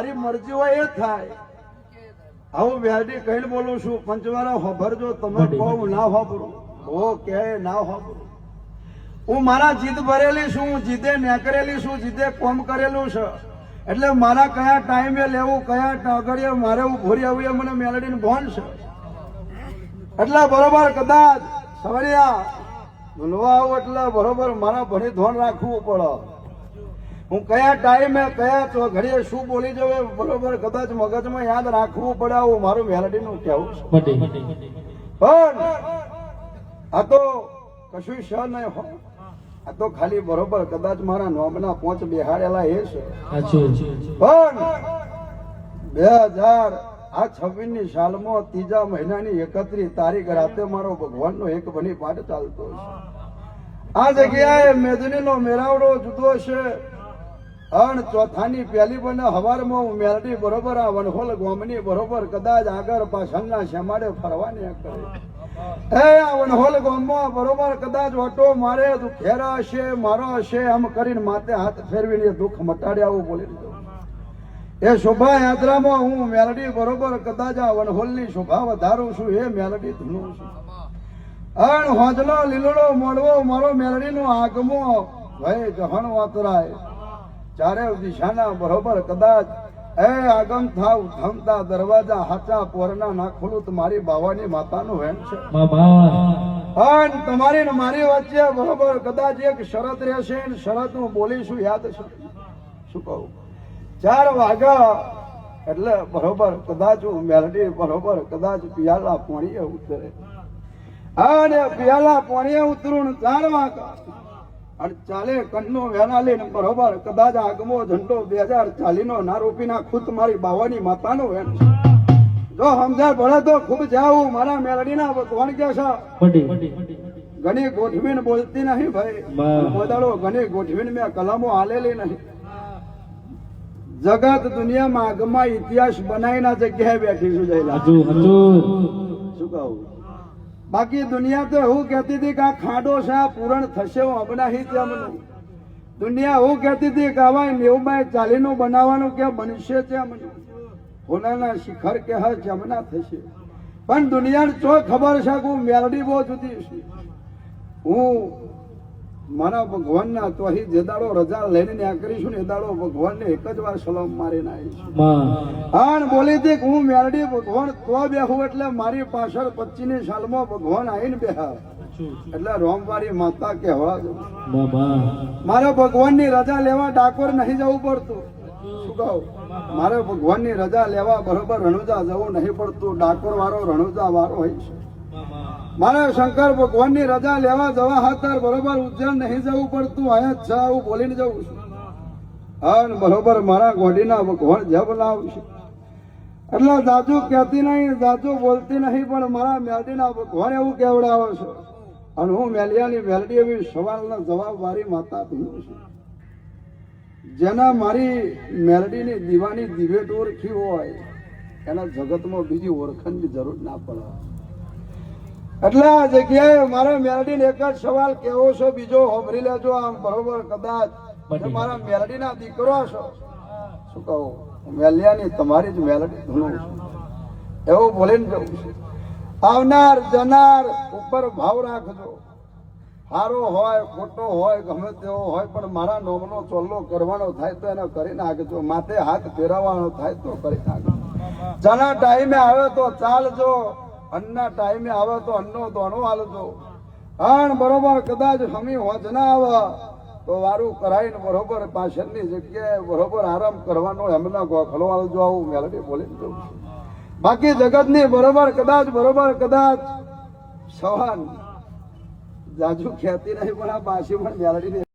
મારી મરજી હોય એ થાય. આવું વ્યાડી કહીને બોલું છું. પંચવારા હોભરજો, તમે કહો ના હોભરો, હો કે ના હોભરો. હું મારા જીદ ભરેલી છું, હું જીદે નેકરેલી છું, જીદે કોમ કરેલું છે. એટલે મારા કયા ટાઈમે લેવું, કયા ટાગડીએ મારે ઉભોરી આવવું એ મને મેલડીને ભોન છે. એટલે બરોબર કદાચ સવરિયા ભૂલવા આવું એટલે બરોબર મારા ભણી ધોન રાખવું પડે. હું કયા ટાઈમે કયા ઘડીએ શું બોલી જવું બરોબર કદાચ મગજમાં યાદ રાખવું પડે. આવું મારું મેલડીનું કહેવું છે. પણ આ તો કશું શ નહીં હોય. આ તો ખાલી બરોબર કદાચ મારા નોમના પોંચ બેહાડેલા એ છે. પણ 2026ની સાલમાં 3જા મહિનાની 31 તારીખ રાતે મારો ભગવાનનો એક બની પાઠ ચાલતો છે. આ જગ્યાએ મેદનીનો મેરાવડો જુદો છે. અને ચોથાની પહેલી બને હવારમાં હું મેલડી બરોબર આ વનહોલ ગામની બરોબર કદાચ આગળ પાછળના શેમાડે ફરવાની કરે. આ વનહોલ ગામમાં બરોબર કદાચ ઓટો મારે દુખેરા હશે, મારો હશે, એમ કરીને માથે હાથ ફેરવીને દુઃખ મટાડે આવું બોલી દીધું. એ શોભાયાત્રામાં હું મેલડી બરોબર કદાચ આ વનહોલની શોભા વધારું છું. એ મેલડી ધૂનું છું. અણ હોજલો લીલડો મોડવો મારો મેલડીનો આગમો ભય જહણ વાતરાય. ચારે દિશાના બરોબર કદાચ આગમ થાવ ધમતા દરવાજા હાચા પોરના ના ખોલું તો મારી બાવાની માતાનું વેણ છે. અને તમારી ને મારી વચ્ચે બરોબર કદાચ એક શરત રહેશે. શરત હું બોલીશું યાદ છે. શું કહું? 4 વાગ્યા એટલે બરોબર કદાચ હું મેલડી બરોબર કદાચ પિયાલા પોણીએ ઉતરે. અને પિયાલા પોણીએ ઉતરું 4 વાગ્યા અને ચાલે કન્નો વેના લઈને બરોબર કદાચ આગમો ઝંડો 2040 ના રોપીના ખુદ મારી બાવાની માતાનો વેણ છે. જો સમજાય પડે તો ખૂબ જાવું મારા મેલડીના ભગવાન કે છે. ઘણી ગોઠવીને બોલતી નહીં ભાઈ. બોદાડો ઘણી ગોઠવીને મેં કલમો હાલેલી નહીં. જગત દુનિયામાં આગમાં ઇતિહાસ બનાવીના જગ્યાએ બેઠી છું. જઈલા શું કહું? બાકી દુનિયા તો એવું કહેતી હતી કે આ ખાડો છે, આ પૂરણ થશે. હું અબનાહી તેમનું દુનિયા એવું કહેતી હતી કે આવા 90/40 નું બનાવવાનું કે બનશે તેમનું. હોનાના શિખર કે હા જમના થશે. પણ દુનિયાને ચો ખબર છે કે હું મેલડી બહુ જુદી છું. હું મારા ભગવાનના તો અહીં જે દાડો રજા લઈને ત્યાં કરીશું ને એ દાડો ભગવાનને એક જ વાર સલામ મારીને આવીશું. અને બોલી હતી કે હું મેલડી ભગવાન તો બેહું એટલે મારી પાછળ 25ની સાલમાં ભગવાન આવીને બેહા એટલે રોમવારી માતા કહેવા મારે ભગવાનની રજા લેવા ડાકોર નહીં જવું પડતું. શું કહું? મારે ભગવાનની રજા લેવા બરોબર રણુજા જવું નહીં પડતું. ડાકોર વાળો રણુજા વાળો હોય છે. મારે શંકર ભગવાનની રજા લેવા જવા હાતર બરોબર ઉજ્જૈન નહીં જવું પડતું. અહીંયા જ આવું બોલીને જવું છું. અને બરોબર મારા ગોડીના ભગવાન જે બોલાવશે એટલે જાજુ કહેતી નહીં, જાજુ બોલતી નહીં, પણ મારા મેલડીના ભગવાન એવું કેવડાવે છે. અને હું મેલિયાની મેલડી એવી સવાલના જવાબ વાળી માતા ધૂનું છું. જેના મારી મેલડીની દીવાની દિવેટ ઓળખી હોય એના જગતમાં બીજી ઓળખાણની જરૂર ના પડે. એટલે આ જગ્યાએ મારા મેલડીને એક જ સવાલ કેવો છો, બીજો હોભરી લેજો. આમ બરોબર કદાચ મારા મેલડીના દીકરો છો. શું કહું? મેલિયાની તમારી જ મેલડી ધૂણું છું એવું બોલીને જવું છે. આવનાર જનાર ઉપર ભાવ રાખજો. સારો હોય ખોટો હોય ગમે તેવો હોય, પણ મારા નોમનો ચોલ્લો કરવાનો થાય તો એને કરી નાખજો. માથે હાથ ફેરવવાનો થાય તો કરી નાખજો. જના ટાઈમે આવે તો ચાલજો, અન્નના ટાઈમે આવે તો અન્નો દોણો હાલજો. અને બરોબર કદાચ હમી હોજ ના આવે તો વારું કરાઈને બરોબર પાછળની જગ્યાએ બરોબર આરામ કરવાનો એમના ગોખલો હાલજો. આવું મેલડી બોલીને જવું છે. બાકી જગતની બરોબર કદાચ સવાલ જાજુ ખ્યાતિ નહીં, પણ આ પાછી પણ મેલડીને